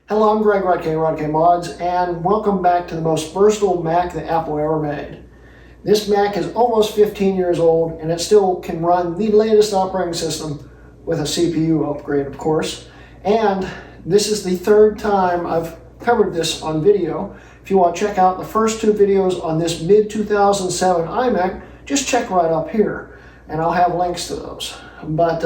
Hello, I'm Greg Hrutkay, Hrutkay Mods, and welcome back to the most versatile Mac that Apple ever made. This Mac is almost 15 years old, and it still can run the latest operating system with a CPU upgrade, of course. And this is the third time I've covered this on video. If you want to check out the first two videos on this mid-2007 iMac, just check right up here, and I'll have links to those. But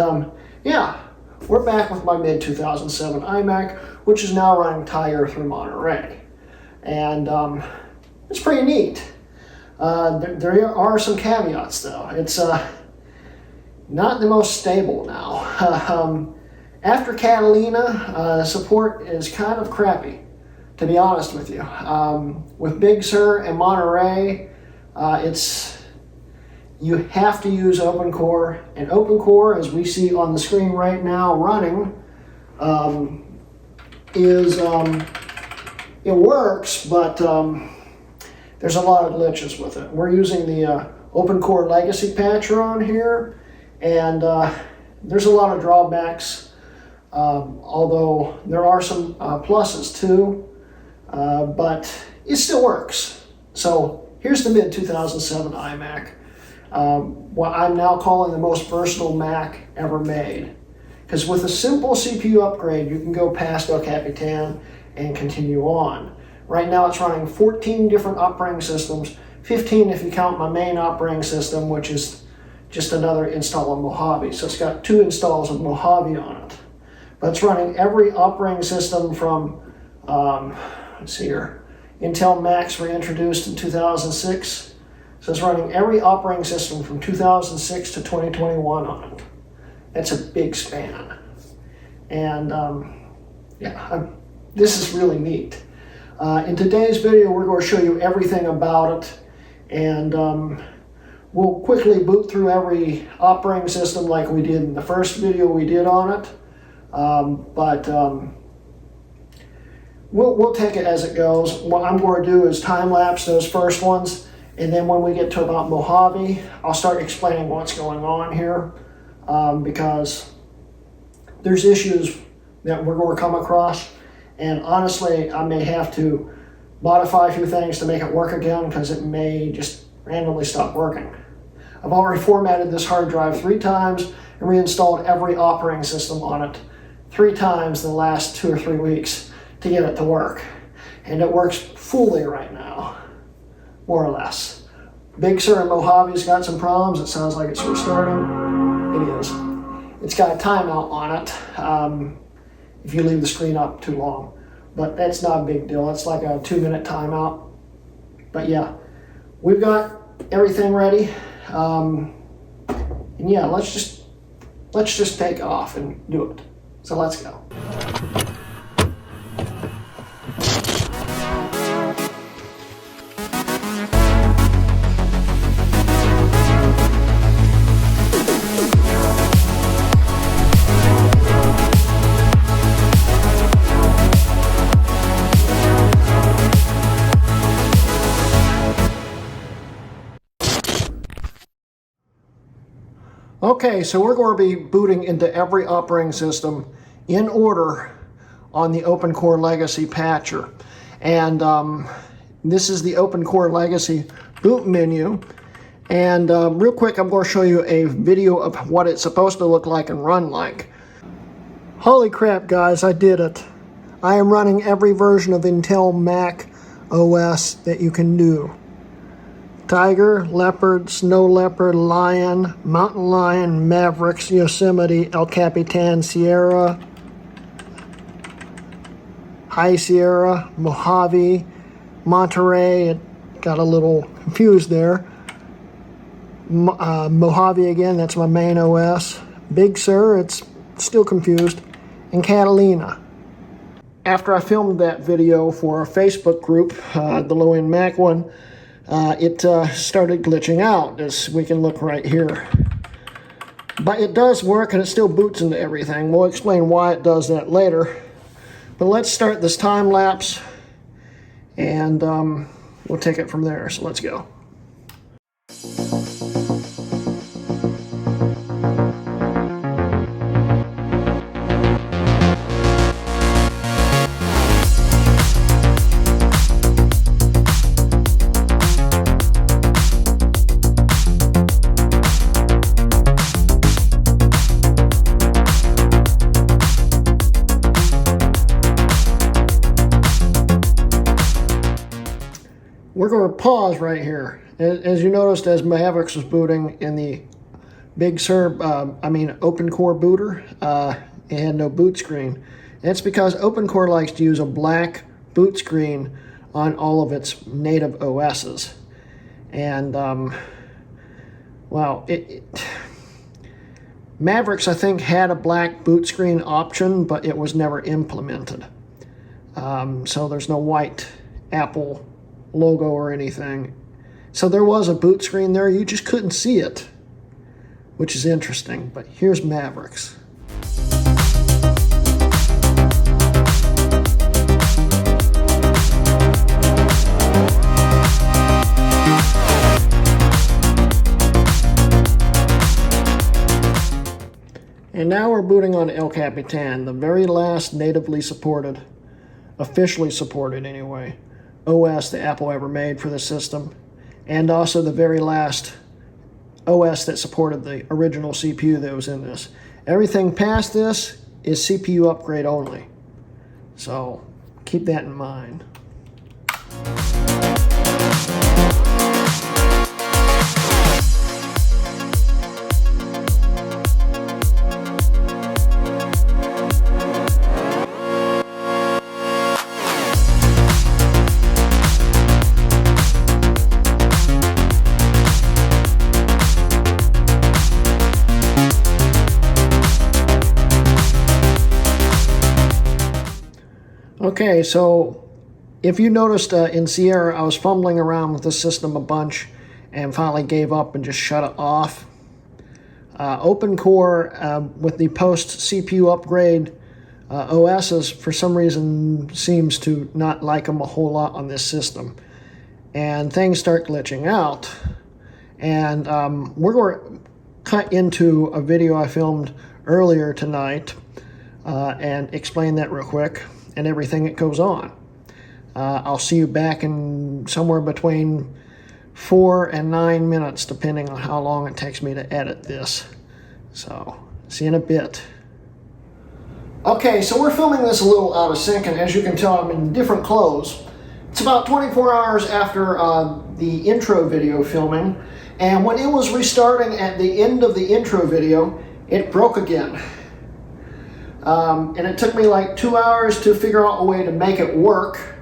yeah, we're back with my mid-2007 iMac, which is now running Tiger through Monterey. And it's pretty neat. There are some caveats though. It's not the most stable now. After Catalina, support is kind of crappy, to be honest with you. With Big Sur and Monterey, you have to use OpenCore, and OpenCore, as we see on the screen right now running, it works, but there's a lot of glitches with it. We're using the OpenCore Legacy patcher on here, and there's a lot of drawbacks, although there are some pluses too, but it still works. So here's the mid-2007 iMac, what I'm now calling the most versatile Mac ever made. Because with a simple CPU upgrade, you can go past El Capitan and continue on. Right now it's running 14 different operating systems, 15 if you count my main operating system, which is just another install of Mojave. So it's got 2 installs of Mojave on it. But it's running every operating system from, let's see here, Intel Macs were introduced in 2006. So it's running every operating system from 2006 to 2021 on it. That's a big span. And yeah, this is really neat. In today's video, we're going to show you everything about it, and we'll quickly boot through every operating system like we did in the first video we did on it. We'll take it as it goes. What I'm going to do is time-lapse those first ones, and then when we get to about Mojave, I'll start explaining what's going on here, because there's issues that we're going to come across. And honestly, I may have to modify a few things to make it work again, because it may just randomly stop working. I've already formatted this hard drive 3 times and reinstalled every operating system on it 3 times in the last 2 or 3 weeks to get it to work. And it works fully right now, more or less. Big Sur and Mojave's got some problems. It sounds like it's restarting. It is. It's got a timeout on it. If you leave the screen up too long, but that's not a big deal. It's like a 2-minute timeout. But yeah, we've got everything ready, and yeah, let's just take off and do it. So let's go. Okay, so we're going to be booting into every operating system in order on the OpenCore Legacy patcher. And this is the OpenCore Legacy boot menu. And real quick, I'm going to show you a video of what it's supposed to look like and run like. Holy crap, guys, I did it. I am running every version of Intel Mac OS that you can do. Tiger, Leopard, Snow Leopard, Lion, Mountain Lion, Mavericks, Yosemite, El Capitan, Sierra, High Sierra, Mojave, Monterey. It got a little confused there. Mojave again, that's my main OS. Big Sur, it's still confused. And Catalina. After I filmed that video for a Facebook group, the low-end Mac one, it started glitching out, as we can look right here. But it does work, and it still boots into everything. We'll explain why it does that later. But let's start this time lapse, and we'll take it from there. So let's go. we're going to pause right here. As you noticed, as Mavericks was booting in the Big Sur, OpenCore booter, it had no boot screen. And it's because OpenCore likes to use a black boot screen on all of its native OSs. And, Mavericks, I think, had a black boot screen option, but it was never implemented. So there's no white Apple logo or anything. So there was a boot screen there, you just couldn't see it, which is interesting. But here's Mavericks. And now we're booting on El Capitan, the very last natively supported, officially supported anyway, OS that Apple ever made for the system, and also the very last OS that supported the original CPU that was in this. Everything past this is CPU upgrade only, so keep that in mind. Okay, so if you noticed in Sierra, I was fumbling around with the system a bunch and finally gave up and just shut it off. OpenCore, with the post-CPU upgrade OSs, for some reason seems to not like them a whole lot on this system. And things start glitching out. And we're going to cut into a video I filmed earlier tonight and explain that real quick and everything that goes on. I'll see you back in somewhere between 4 and 9 minutes, depending on how long it takes me to edit this. So, see you in a bit. Okay, so we're filming this a little out of sync, and as you can tell, I'm in different clothes. It's about 24 hours after the intro video filming, and when it was restarting at the end of the intro video, it broke again. And it took me like 2 hours to figure out a way to make it work.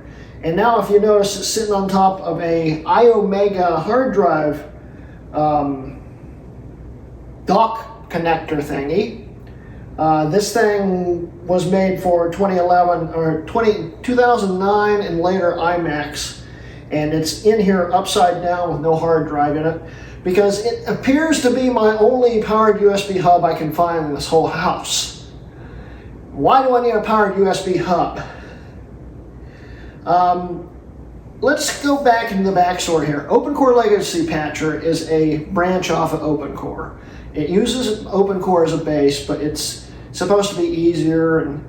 And now if you notice, it's sitting on top of a iOmega hard drive dock connector thingy. This thing was made for 2011 or 2009 and later iMacs. And it's in here upside down with no hard drive in it, because it appears to be my only powered USB hub I can find in this whole house. Why do I need a powered USB hub? Let's go back into the backstory here. OpenCore Legacy Patcher is a branch off of OpenCore. It uses OpenCore as a base, but it's supposed to be easier, and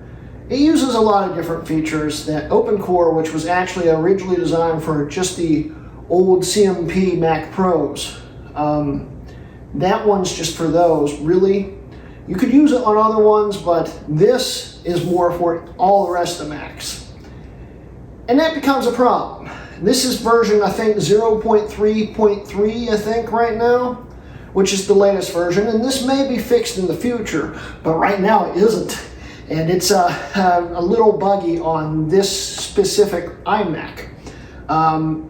it uses a lot of different features that OpenCore, which was actually originally designed for just the old CMP Mac Pros. That one's just for those, really. You could use it on other ones, but this is more for all the rest of the Macs. And that becomes a problem. This is version, I think, 0.3.3, I think, right now, which is the latest version. And this may be fixed in the future, but right now it isn't. And it's a little buggy on this specific iMac.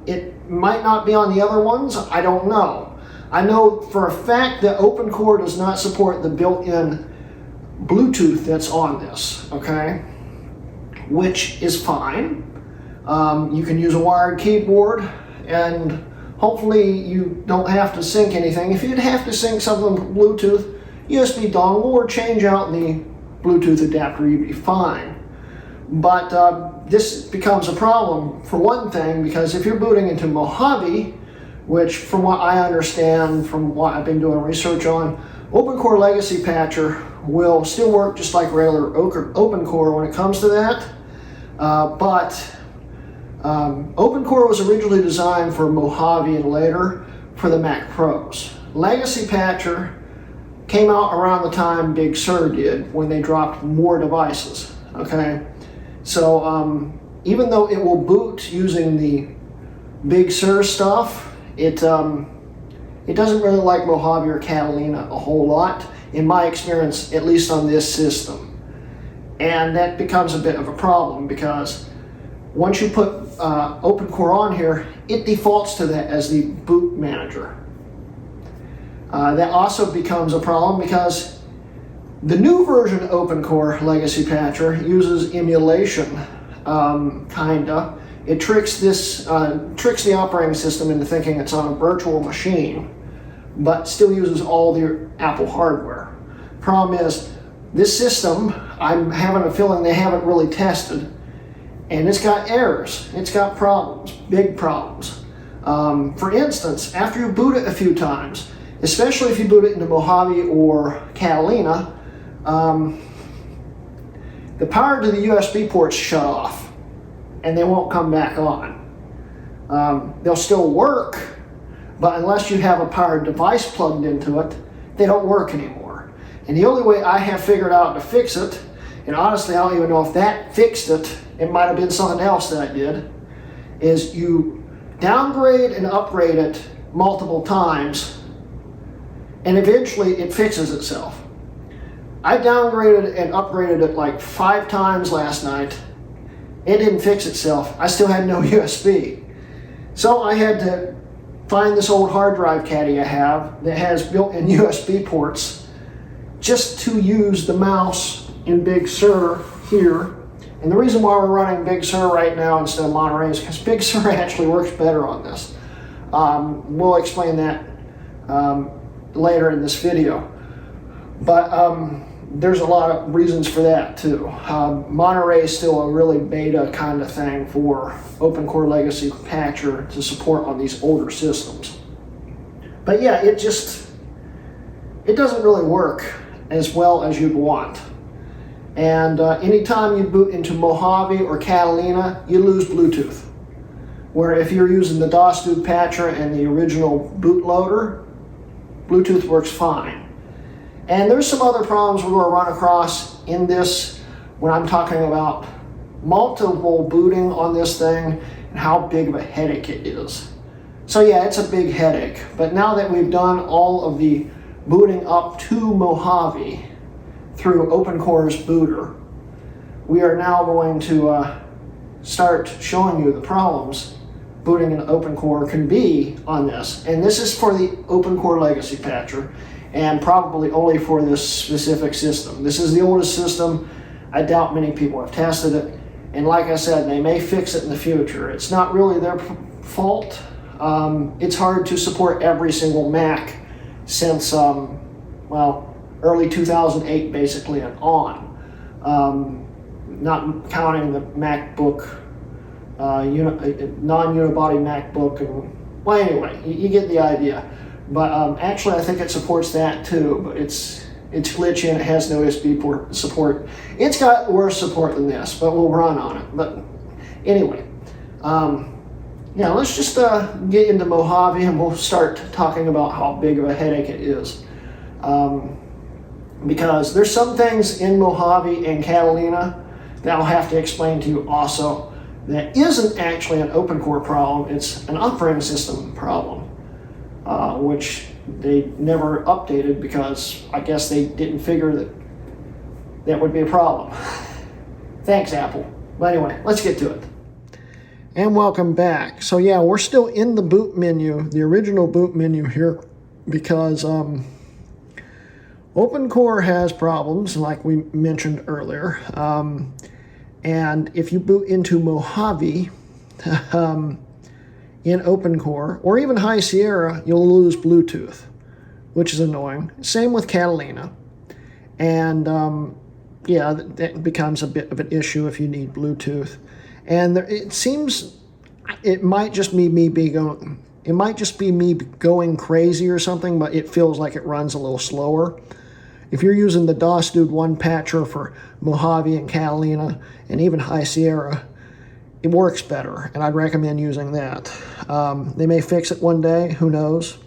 It might not be on the other ones, I don't know. I know for a fact that OpenCore does not support the built-in Bluetooth that's on this, okay? Which is fine. You can use a wired keyboard, and hopefully you don't have to sync anything. If you'd have to sync something with Bluetooth, USB dongle, or change out the Bluetooth adapter, you'd be fine. But this becomes a problem, for one thing, because if you're booting into Mojave, which from what I understand, from what I've been doing research on, OpenCore Legacy Patcher will still work just like regular OpenCore when it comes to that. But OpenCore was originally designed for Mojave and later for the Mac Pros. Legacy Patcher came out around the time Big Sur did, when they dropped more devices, okay? So even though it will boot using the Big Sur stuff, it doesn't really like Mojave or Catalina a whole lot, in my experience, at least on this system. And that becomes a bit of a problem because once you put OpenCore on here, it defaults to that as the boot manager. That also becomes a problem because the new version of OpenCore Legacy Patcher uses emulation, kinda. It tricks the operating system into thinking it's on a virtual machine, but still uses all the Apple hardware. Problem is, this system, I'm having a feeling they haven't really tested, and it's got errors, it's got problems, big problems. For instance, after you boot it a few times, especially if you boot it into Mojave or Catalina, the power to the USB ports shut off, and they won't come back on. They'll still work, but unless you have a powered device plugged into it, they don't work anymore. And the only way I have figured out to fix it, and honestly I don't even know if that fixed it, it might have been something else that I did, is you downgrade and upgrade it multiple times, and eventually it fixes itself. I downgraded and upgraded it like 5 times last night. It didn't fix itself. I still had no USB. So I had to find this old hard drive caddy I have that has built-in USB ports just to use the mouse in Big Sur here. And the reason why we're running Big Sur right now instead of Monterey is because Big Sur actually works better on this. We'll explain that later in this video. But there's a lot of reasons for that too. Monterey is still a really beta kind of thing for OpenCore Legacy Patcher to support on these older systems. But yeah, it doesn't really work as well as you'd want. And anytime you boot into Mojave or Catalina, you lose Bluetooth. Where if you're using the DOS-Dude Patcher and the original bootloader, Bluetooth works fine. And there's some other problems we're going to run across in this when I'm talking about multiple booting on this thing and how big of a headache it is. So yeah, it's a big headache. But now that we've done all of the booting up to Mojave through OpenCore's booter, we are now going to start showing you the problems booting an OpenCore can be on this. And this is for the OpenCore Legacy Patcher, and probably only for this specific system. This is the oldest system. I doubt many people have tested it. And like I said, they may fix it in the future. It's not really their fault. It's hard to support every single Mac since, well, early 2008 basically and on. Not counting the MacBook, non-unibody MacBook. And, well, anyway, you get the idea. But actually, I think it supports that too. But it's glitchy and it has no USB port support. It's got worse support than this, but we'll run on it. But anyway, yeah, let's just get into Mojave and we'll start talking about how big of a headache it is. Because there's some things in Mojave and Catalina that I'll have to explain to you also that isn't actually an OpenCore problem. It's an operating system problem. Which they never updated because I guess they didn't figure that that would be a problem. Thanks, Apple. But anyway, let's get to it. And welcome back. So yeah, we're still in the boot menu, the original boot menu here, because OpenCore has problems, like we mentioned earlier. And if you boot into Mojave, in OpenCore, or even High Sierra, you'll lose Bluetooth, which is annoying. Same with Catalina. And yeah, that becomes a bit of an issue if you need Bluetooth. And it seems it might just be me going crazy or something, but it feels like it runs a little slower. If you're using the DOS-Dude 1 patcher for Mojave and Catalina and even High Sierra, it works better, and I'd recommend using that. They may fix it one day, who knows?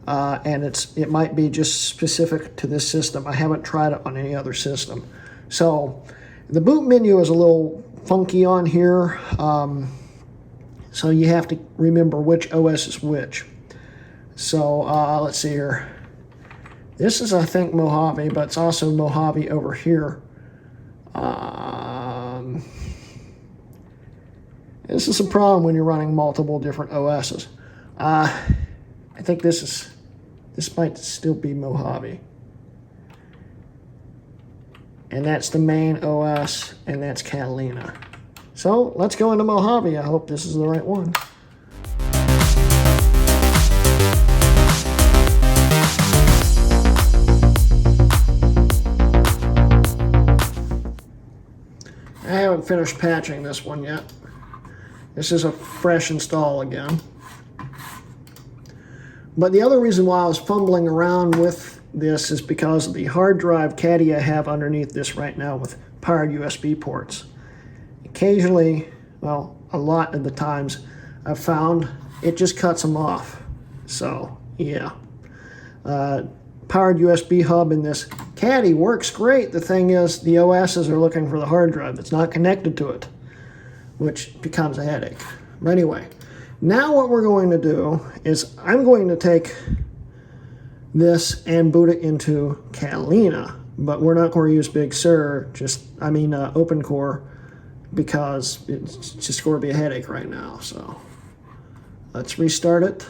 And it might be just specific to this system. I haven't tried it on any other system. So the boot menu is a little funky on here. So you have to remember which OS is which. So let's see here. This is, I think, Mojave, but it's also Mojave over here. This is a problem when you're running multiple different OSs. I think this might still be Mojave. And that's the main OS, and that's Catalina. So let's go into Mojave. I hope this is the right one. I haven't finished patching this one yet. This is a fresh install again. But the other reason why I was fumbling around with this is because of the hard drive caddy I have underneath this right now with powered USB ports. Occasionally, well, a lot of the times, I've found it just cuts them off. So, yeah. Powered USB hub in this caddy works great. The thing is, the OSs are looking for the hard drive that's not connected to it, which becomes a headache. But anyway, now what we're going to do is I'm going to take this and boot it into Catalina, but we're not going to use Big Sur, OpenCore, because it's just going to be a headache right now. So let's restart it.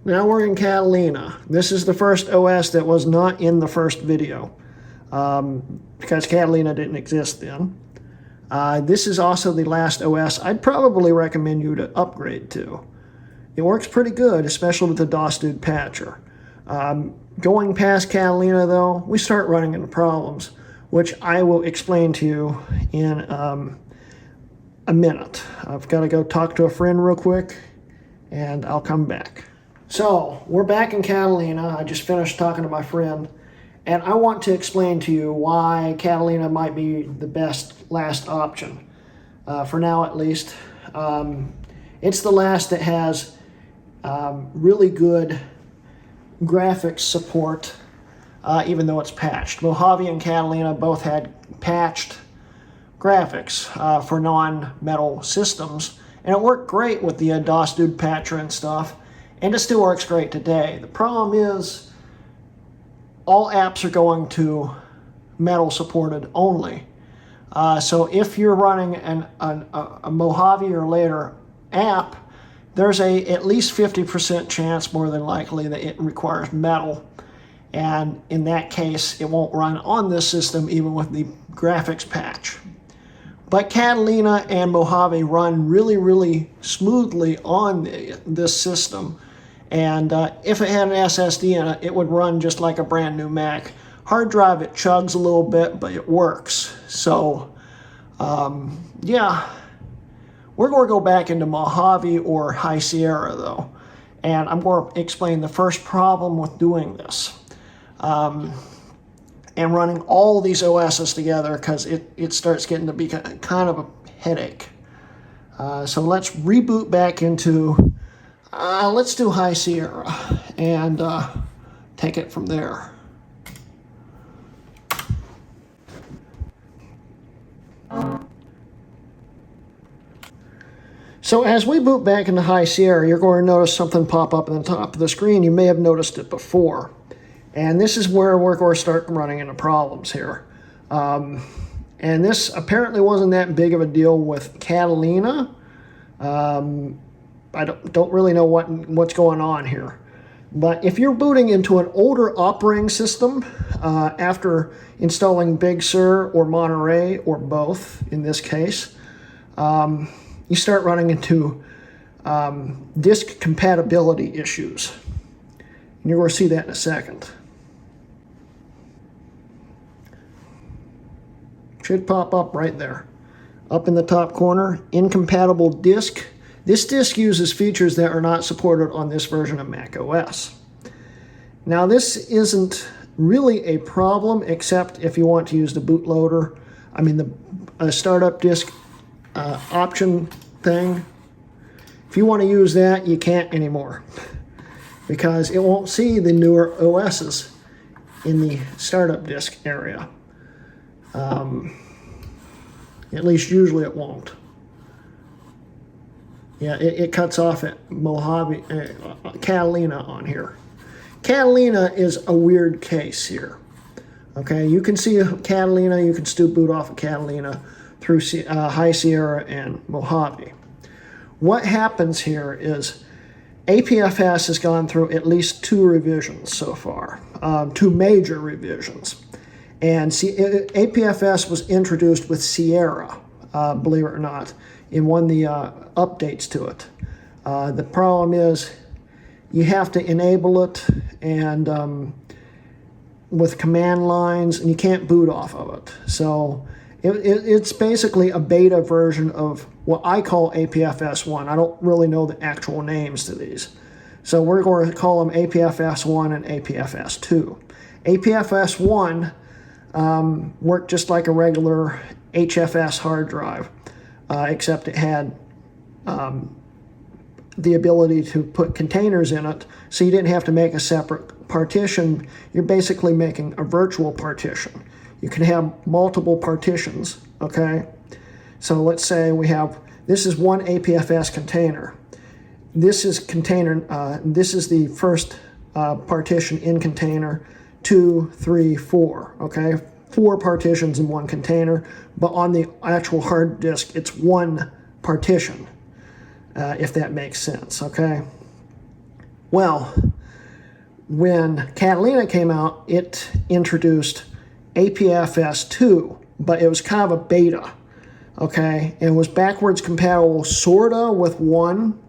Now we're in Catalina. This is the first OS that was not in the first video because Catalina didn't exist then. This is also the last OS I'd probably recommend you to upgrade to. It works pretty good, especially with the DOS Dude patcher. Going past Catalina though, we start running into problems, which I will explain to you in a minute. I've got to go talk to a friend real quick and I'll come back. So, we're back in Catalina. I just finished talking to my friend, and I want to explain to you why Catalina might be the best last option, for now at least. It's the last that has really good graphics support, even though it's patched. Mojave and Catalina both had patched graphics for non-metal systems, and it worked great with the DOS Dude patcher and stuff. And it still works great today. The problem is all apps are going to metal supported only. So if you're running a Mojave or later app, there's at least 50% chance, more than likely, that it requires metal. And in that case, it won't run on this system even with the graphics patch. But Catalina and Mojave run really, really smoothly on this system. And if it had an SSD in it, it would run just like a brand new Mac. Hard drive, it chugs a little bit, but it works. So, yeah, we're going to go back into Mojave or High Sierra, though. And I'm going to explain the first problem with doing this. And running all these OSs together, because it starts getting to be kind of a headache. So let's reboot back into... let's do High Sierra and take it from there. So as we boot back into High Sierra, you're going to notice something pop up at the top of the screen. You may have noticed it before. And this is where we're going to start running into problems here. And this apparently wasn't that big of a deal with Catalina. I don't really know what's going on here. But if you're booting into an older operating system after installing Big Sur or Monterey, or both in this case, you start running into disk compatibility issues. And you're going to see that in a second. Should pop up right there. Up in the top corner, incompatible disk. This disk uses features that are not supported on this version of Mac OS. Now this isn't really a problem except if you want to use the bootloader, the startup disk option thing. If you want to use that, you can't anymore because it won't see the newer OSs in the startup disk area. At least usually it won't. Yeah, it cuts off at Mojave, Catalina on here. Catalina is a weird case here. Okay, you can see Catalina, you can still boot off of Catalina through High Sierra and Mojave. What happens here is APFS has gone through at least 2 revisions so far, 2 major revisions. And APFS was introduced with Sierra, believe it or not, in one of the updates to it. The problem is you have to enable it and with command lines, and you can't boot off of it. So it's basically a beta version of what I call APFS 1. I don't really know the actual names to these. So we're going to call them APFS 1 and APFS 2. APFS 1 worked just like a regular HFS hard drive, except it had the ability to put containers in it, so you didn't have to make a separate partition. You're basically making a virtual partition. You can have multiple partitions, okay? So let's say we have, this is one APFS container. This is this is the first partition in container 2, 3, 4, okay? 4 partitions in one container, but on the actual hard disk, it's one partition, if that makes sense, okay? Well, when Catalina came out, it introduced APFS 2, but it was kind of a beta, okay? It was backwards compatible sorta with 1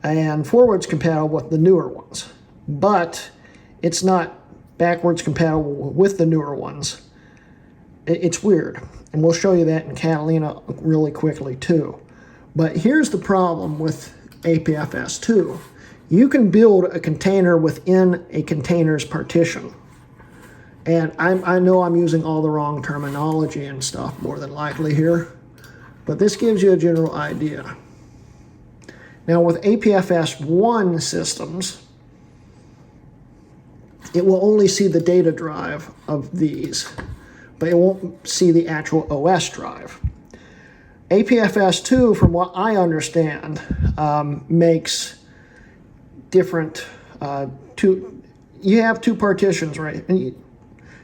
and forwards compatible with the newer ones, but it's not backwards compatible with the newer ones. It's weird, and we'll show you that in Catalina really quickly too. But here's the problem with APFS 2. You can build a container within a container's partition. And I know I'm using all the wrong terminology and stuff more than likely here, but this gives you a general idea. Now with APFS 1 systems, it will only see the data drive of these, but it won't see the actual OS drive. APFS 2, from what I understand, makes different, you have 2 partitions, right? And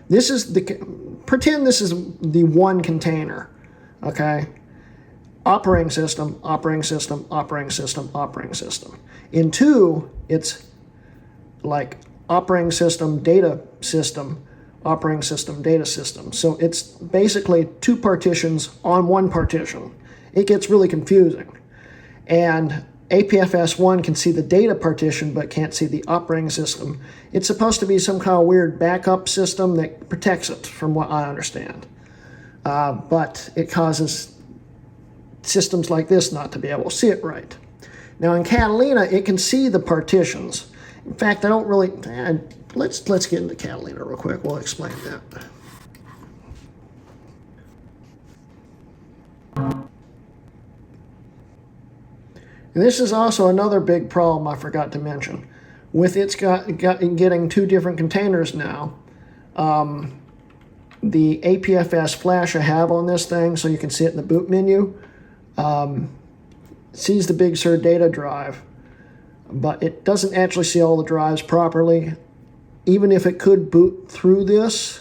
this is pretend this is the one container, okay? Operating system, operating system, operating system, operating system. In 2, it's like operating system, data system, operating system, data system. So it's basically 2 partitions on one partition. It gets really confusing. And APFS 1 can see the data partition but can't see the operating system. It's supposed to be some kind of weird backup system that protects it, from what I understand. But it causes systems like this not to be able to see it right. Now in Catalina, it can see the partitions. In fact, I don't really, let's get into Catalina real quick. We'll explain that. And this is also another big problem I forgot to mention. With it's getting 2 different containers now, the APFS flash I have on this thing, so you can see it in the boot menu, sees the Big Sur data drive, but it doesn't actually see all the drives properly. Even if it could boot through this,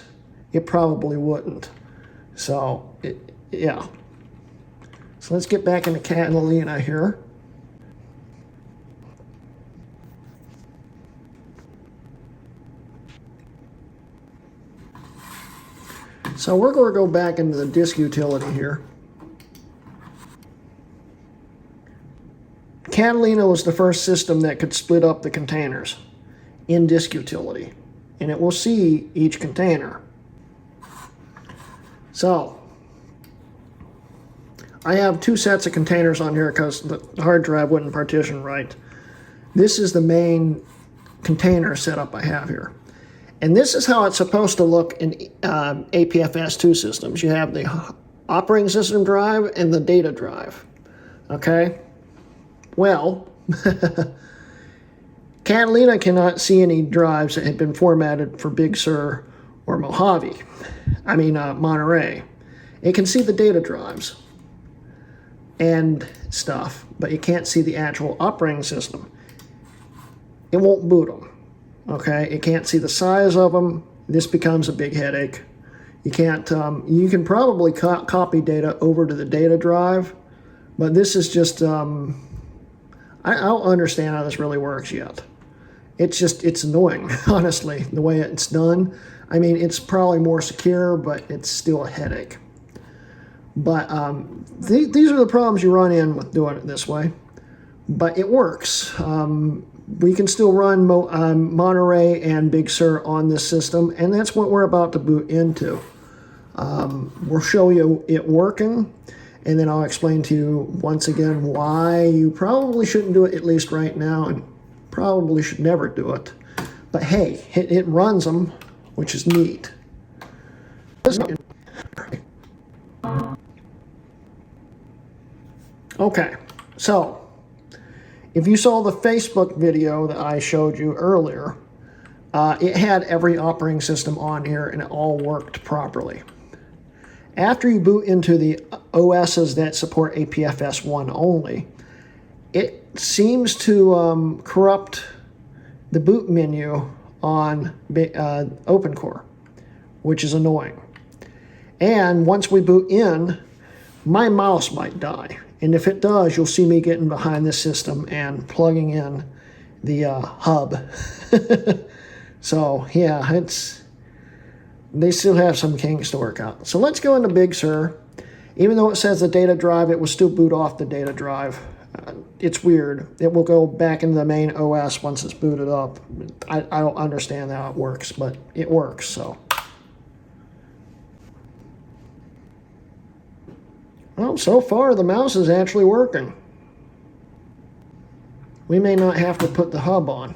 it probably wouldn't. So, yeah. So let's get back into Catalina here. So we're going to go back into the disk utility here. Catalina was the first system that could split up the containers in disk utility, and it will see each container. So I have 2 sets of containers on here because the hard drive wouldn't partition right. This is the main container setup I have here. And this is how it's supposed to look in APFS 2 systems. You have the operating system drive and the data drive, okay? Well, Catalina cannot see any drives that had been formatted for Big Sur or Mojave. Monterey. It can see the data drives and stuff, but it can't see the actual operating system. It won't boot them, okay? It can't see the size of them. This becomes a big headache. You can't, you can probably copy data over to the data drive, but this is just, I don't understand how this really works yet. It's annoying, honestly, the way it's done. It's probably more secure, but it's still a headache. But these are the problems you run in with doing it this way. But it works. We can still run Monterey and Big Sur on this system, and that's what we're about to boot into. We'll show you it working, and then I'll explain to you once again why you probably shouldn't do it, at least right now, and probably should never do it. But hey, it runs them, which is neat. Okay, so if you saw the Facebook video that I showed you earlier, it had every operating system on here and it all worked properly. After you boot into the OSs that support APFS 1 only, it seems to corrupt the boot menu on OpenCore, which is annoying. And once we boot in, my mouse might die. And if it does, you'll see me getting behind this system and plugging in the hub. So yeah, they still have some kinks to work out. So let's go into Big Sur. Even though it says the data drive, it will still boot off the data drive. It's weird. It will go back into the main OS once it's booted up. I don't understand how it works, but it works, so. Well, so far the mouse is actually working. We may not have to put the hub on.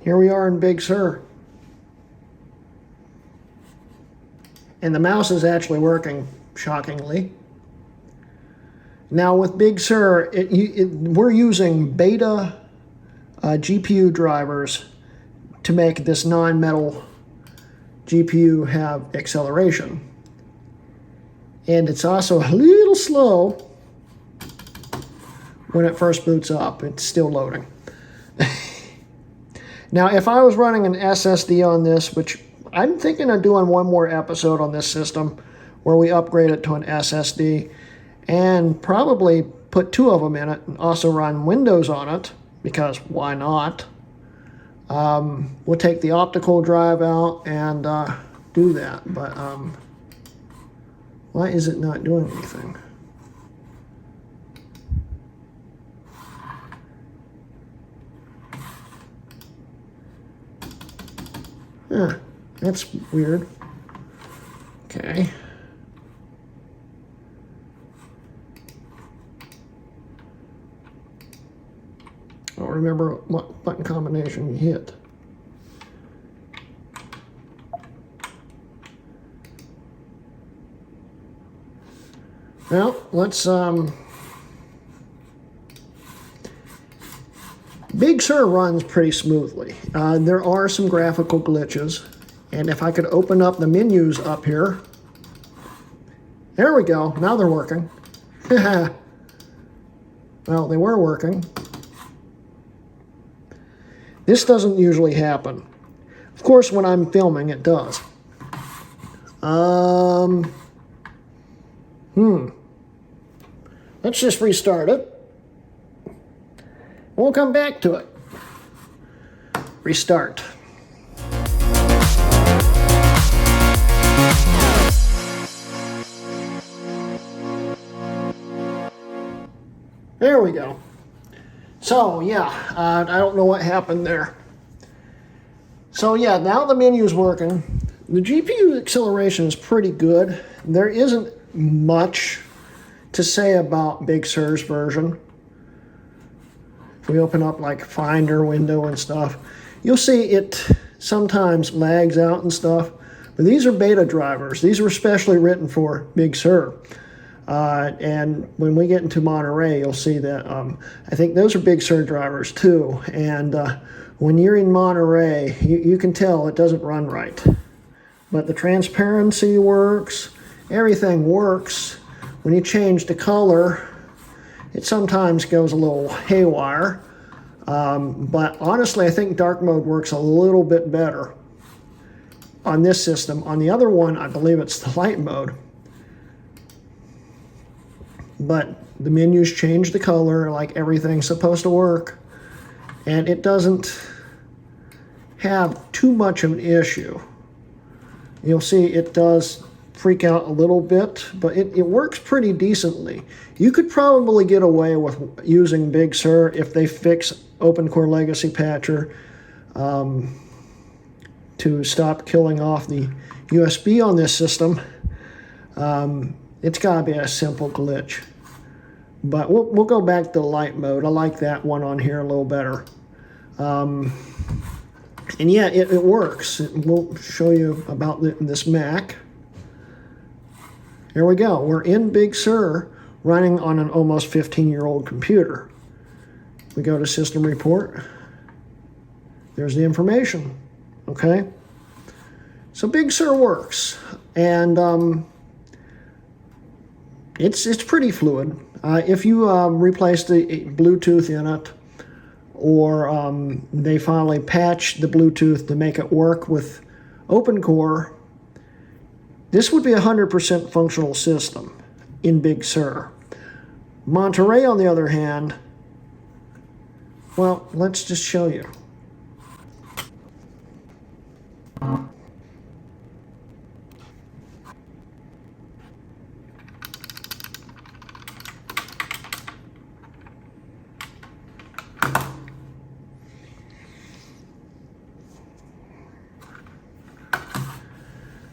Here we are in Big Sur. And the mouse is actually working, shockingly. Now with Big Sur, we're using beta GPU drivers to make this non-metal GPU have acceleration. And it's also a little slow when it first boots up. It's still loading. Now, if I was running an SSD on this, which I'm thinking of doing one more episode on this system where we upgrade it to an SSD and probably put 2 of them in it and also run Windows on it, because why not? We'll take the optical drive out and do that, but why is it not doing anything? Huh, that's weird. Okay. I don't remember what button combination you hit. Well, let's Big Sur runs pretty smoothly. There are some graphical glitches, and if I could open up the menus up here, there we go, now they're working. Well, they were working. This doesn't usually happen. Of course, when I'm filming, it does. Let's just restart it. We'll come back to it. Restart. There we go. So yeah, I don't know what happened there. So yeah, now the menu's working. The GPU acceleration is pretty good. There isn't much to say about Big Sur's version. If we open up like Finder window and stuff, you'll see it sometimes lags out and stuff, But these are beta drivers. These were specially written for Big Sur. And when we get into Monterey, you'll see that I think those are Big Sur drivers too. And when you're in Monterey, you can tell it doesn't run right. But the transparency works, everything works. When you change the color, it sometimes goes a little haywire. But honestly, I think dark mode works a little bit better on this system. On the other one, I believe it's the light mode. But the menus change the color like everything's supposed to work. And it doesn't have too much of an issue. You'll see it does freak out a little bit, but it works pretty decently. You could probably get away with using Big Sur if they fix OpenCore Legacy Patcher to stop killing off the USB on this system. It's got to be a simple glitch. But we'll go back to light mode. I like that one on here a little better. And yeah, it works. We'll show you about this Mac. Here we go. We're in Big Sur running on an almost 15-year-old computer. We go to System Report. There's the information. Okay? So Big Sur works. And it's pretty fluid. If you replace the Bluetooth in it, or they finally patch the Bluetooth to make it work with OpenCore, this would be a 100% functional system in Big Sur. Monterey, on the other hand, well, let's just show you.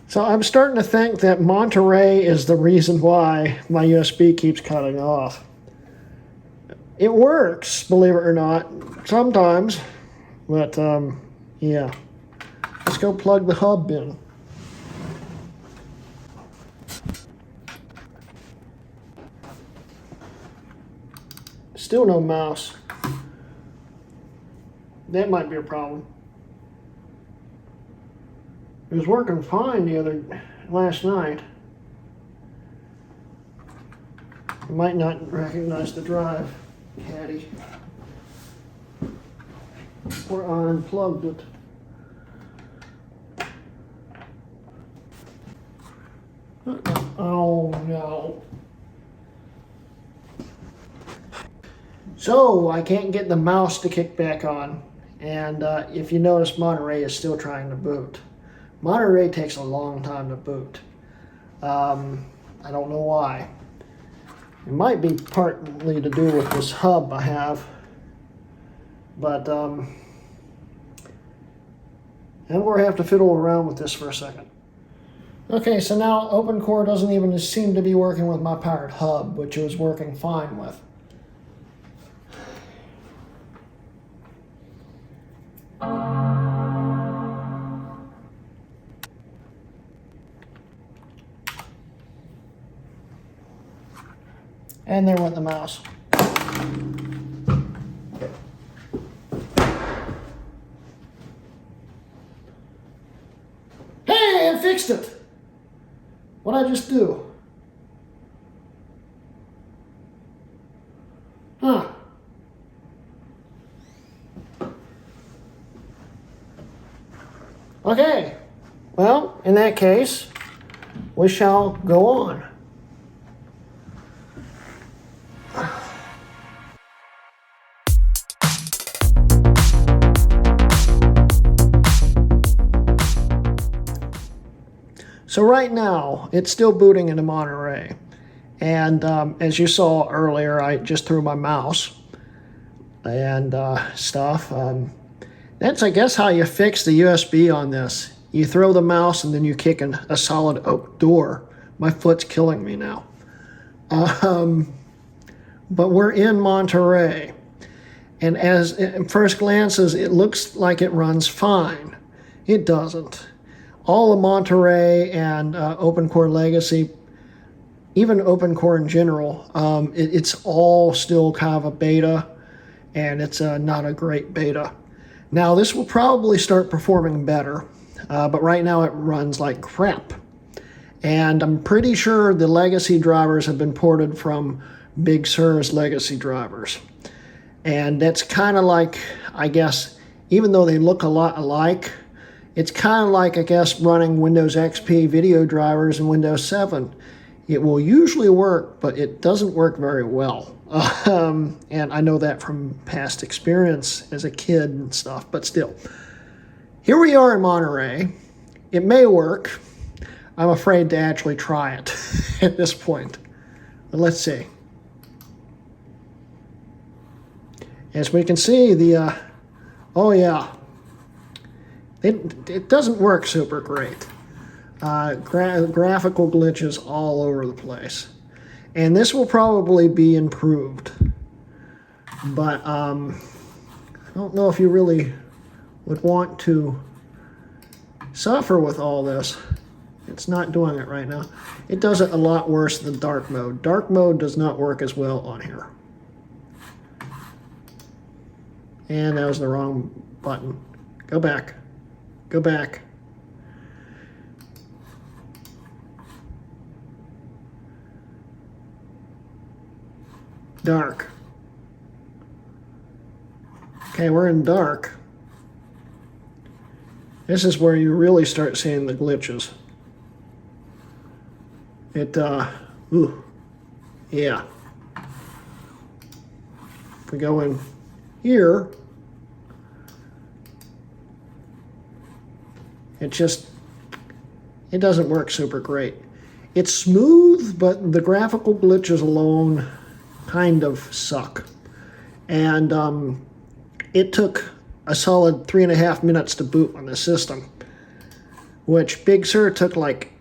So I'm starting to think that Monterey is the reason why my USB keeps cutting off. It works, believe it or not, sometimes, but yeah. Let's go plug the hub in. Still no mouse. That might be a problem. It was working fine last night. You might not recognize the drive, Caddy. Or I unplugged it. Oh no. So I can't get the mouse to kick back on. And if you notice, Monterey is still trying to boot. Monterey takes a long time to boot. I don't know why. It might be partly to do with this hub I have, but I'm going to have to fiddle around with this for a second. Okay, so now OpenCore doesn't even seem to be working with my powered hub, which it was working fine with. And there went the mouse. Hey, I fixed it! What'd I just do? Huh. Okay. Well, in that case, we shall go on. So right now, it's still booting into Monterey. And as you saw earlier, I just threw my mouse and stuff. That's, I guess, how you fix the USB on this. You throw the mouse and then you kick in a solid oak door. My foot's killing me now. But we're in Monterey. And at first glances, it looks like it runs fine. It doesn't. all the Monterey and OpenCore Legacy, even OpenCore in general, it's all still kind of a beta, and it's not a great beta. Now this will probably start performing better, but right now it runs like crap. And I'm pretty sure the legacy drivers have been ported from Big Sur's legacy drivers. And that's kind of like, I guess, even though they look a lot alike, it's kind of like, I guess, running Windows XP video drivers in Windows 7. It will usually work, but it doesn't work very well. And I know that from past experience as a kid and stuff, but still. Here we are in Monterey. It may work. I'm afraid to actually try it at this point. But let's see. As we can see, oh yeah, it doesn't work super great. Graphical glitches all over the place. And this will probably be improved. But I don't know if you really would want to suffer with all this. It's not doing it right now. It does it a lot worse than dark mode. Dark mode does not work as well on here. And that was the wrong button. Go back. Go back. Dark. Okay, we're in dark. This is where you really start seeing the glitches. Yeah. If we go in here, it doesn't work super great. It's smooth, but the graphical glitches alone kind of suck. And it took a solid 3.5 minutes to boot on the system, which Big Sur took like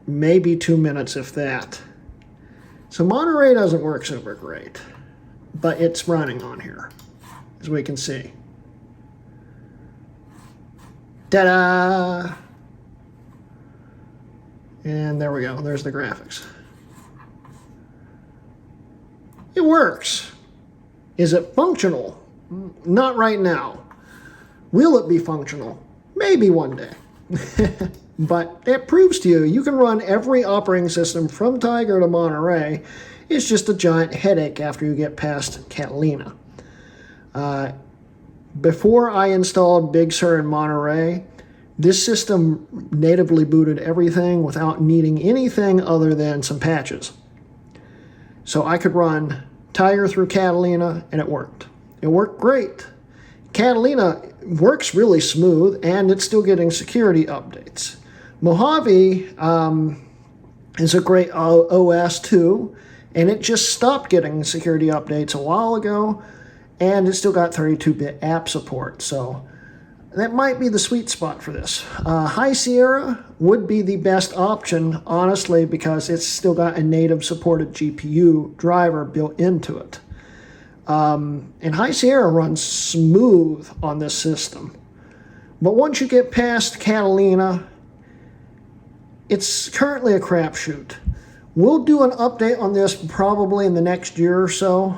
maybe 2 minutes, if that. So Monterey doesn't work super great, but it's running on here, as we can see. Ta-da! And there we go. There's the graphics. It works. Is it functional? Not right now. Will it be functional? Maybe one day. But it proves to you, you can run every operating system from Tiger to Monterey. It's just a giant headache after you get past Catalina. Before I installed Big Sur in Monterey, this system natively booted everything without needing anything other than some patches. So I could run Tiger through Catalina, and it worked. It worked great. Catalina works really smooth, and it's still getting security updates. Mojave is a great OS too, and it just stopped getting security updates a while ago, and it's still got 32-bit app support, so that might be the sweet spot for this. High Sierra would be the best option, honestly, because it's still got a native supported GPU driver built into it. And High Sierra runs smooth on this system. But once you get past Catalina, it's currently a crapshoot. We'll do an update on this probably in the next year or so,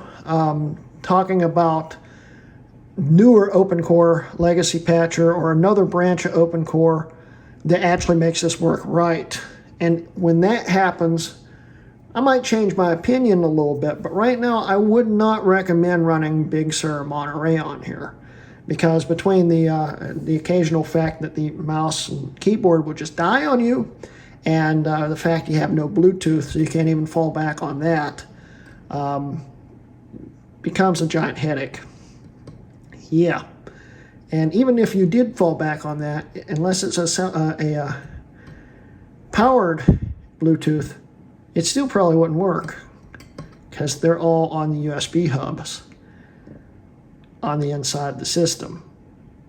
talking about newer OpenCore legacy patcher or another branch of OpenCore that actually makes this work right. And when that happens, I might change my opinion a little bit, but right now I would not recommend running Big Sur Monterey on here, because between the occasional fact that the mouse and keyboard would just die on you, and the fact you have no Bluetooth, so you can't even fall back on that, becomes a giant headache. Yeah, and even if you did fall back on that, unless it's a powered Bluetooth, it still probably wouldn't work, because they're all on the USB hubs on the inside of the system,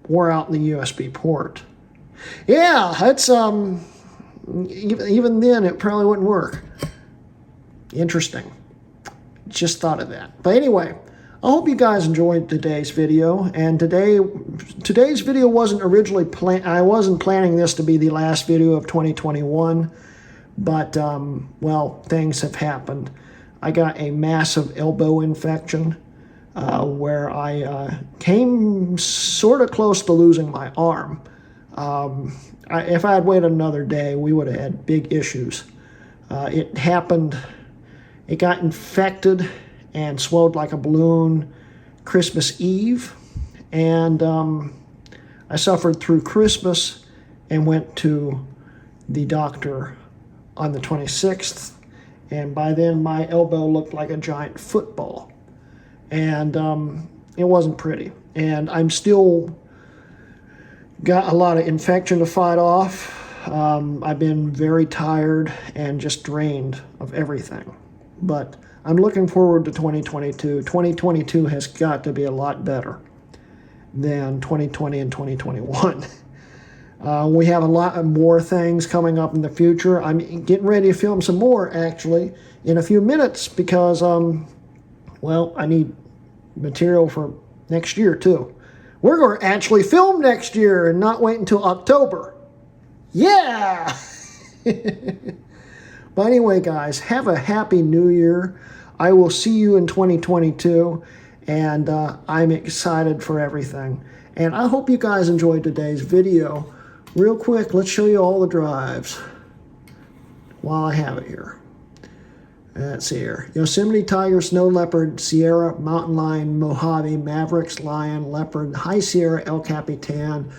or out in the USB port. Yeah, that's even then it probably wouldn't work. Interesting. Just thought of that. But anyway, I hope you guys enjoyed today's video, and today's video wasn't originally planned. I wasn't planning this to be the last video of 2021, but well, things have happened. I got a massive elbow infection where I came sort of close to losing my arm. If I had waited another day, we would have had big issues. It happened, it got infected and swelled like a balloon Christmas Eve, and I suffered through Christmas and went to the doctor on the 26th, and by then my elbow looked like a giant football, and it wasn't pretty, and I'm still got a lot of infection to fight off. I've been very tired and just drained of everything, but I'm looking forward to 2022. 2022 has got to be a lot better than 2020 and 2021. We have a lot more things coming up in the future. I'm getting ready to film some more, actually, in a few minutes because, well, I need material for next year, too. We're going to actually film next year and not wait until October. Yeah! But anyway, guys, have a happy new year. I will see you in 2022, and I'm excited for everything. And I hope you guys enjoyed today's video. Real quick, let's show you all the drives while I have it here. Let's see here. Yosemite, Tiger, Snow Leopard, Sierra, Mountain Lion, Mojave, Mavericks, Lion, Leopard, High Sierra, El Capitan,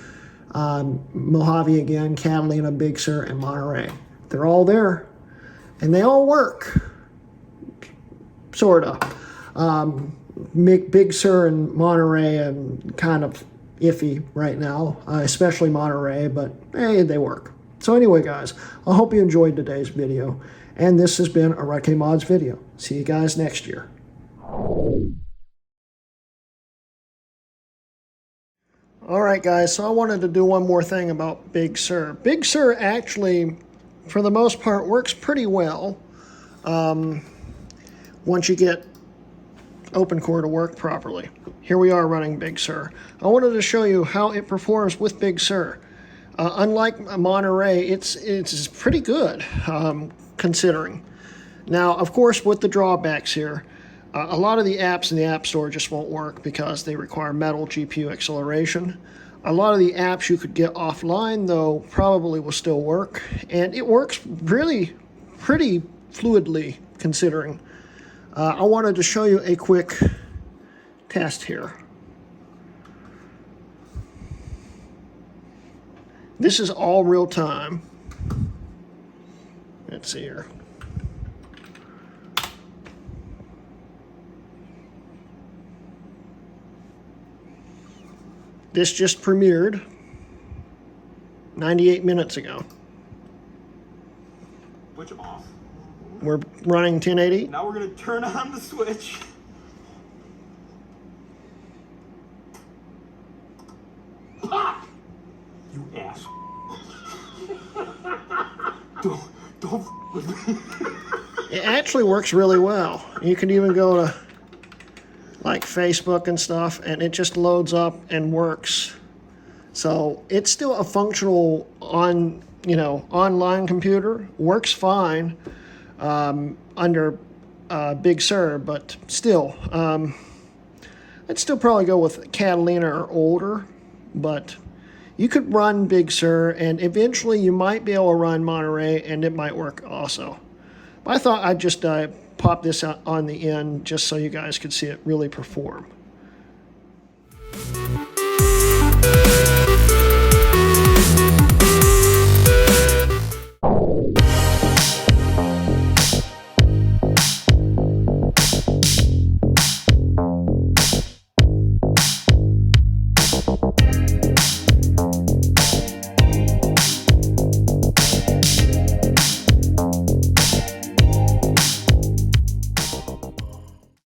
Mojave again, Catalina, Big Sur, and Monterey. They're all there, and they all work. Sort of. Big Sur and Monterey are kind of iffy right now, especially Monterey, but hey, they work. So anyway, guys, I hope you enjoyed today's video, and this has been a Hrutkay Mods video. See you guys next year. Alright guys, so I wanted to do one more thing about Big Sur. Big Sur actually, for the most part, works pretty well. Once you get OpenCore to work properly. Here we are running Big Sur. I wanted to show you how it performs with Big Sur. Unlike Monterey, it's pretty good, considering. Now, of course, with the drawbacks here, a lot of the apps in the App Store just won't work because they require metal GPU acceleration. A lot of the apps you could get offline, though, probably will still work. And it works really pretty fluidly, considering. I wanted to show you a quick test here. This is all real time. Let's see here. This just premiered 98 minutes ago. Switch off. We're running 1080. Now we're going to turn on the switch. Pop! You ass. Don't f with me. It actually works really well. You can even go to like Facebook and stuff, and it just loads up and works. So it's still a functional online computer. Works fine. Under Big Sur, but still, I'd still probably go with Catalina or older, but you could run Big Sur, and eventually you might be able to run Monterey, and it might work also. But I thought I'd just pop this out on the end just so you guys could see it really perform.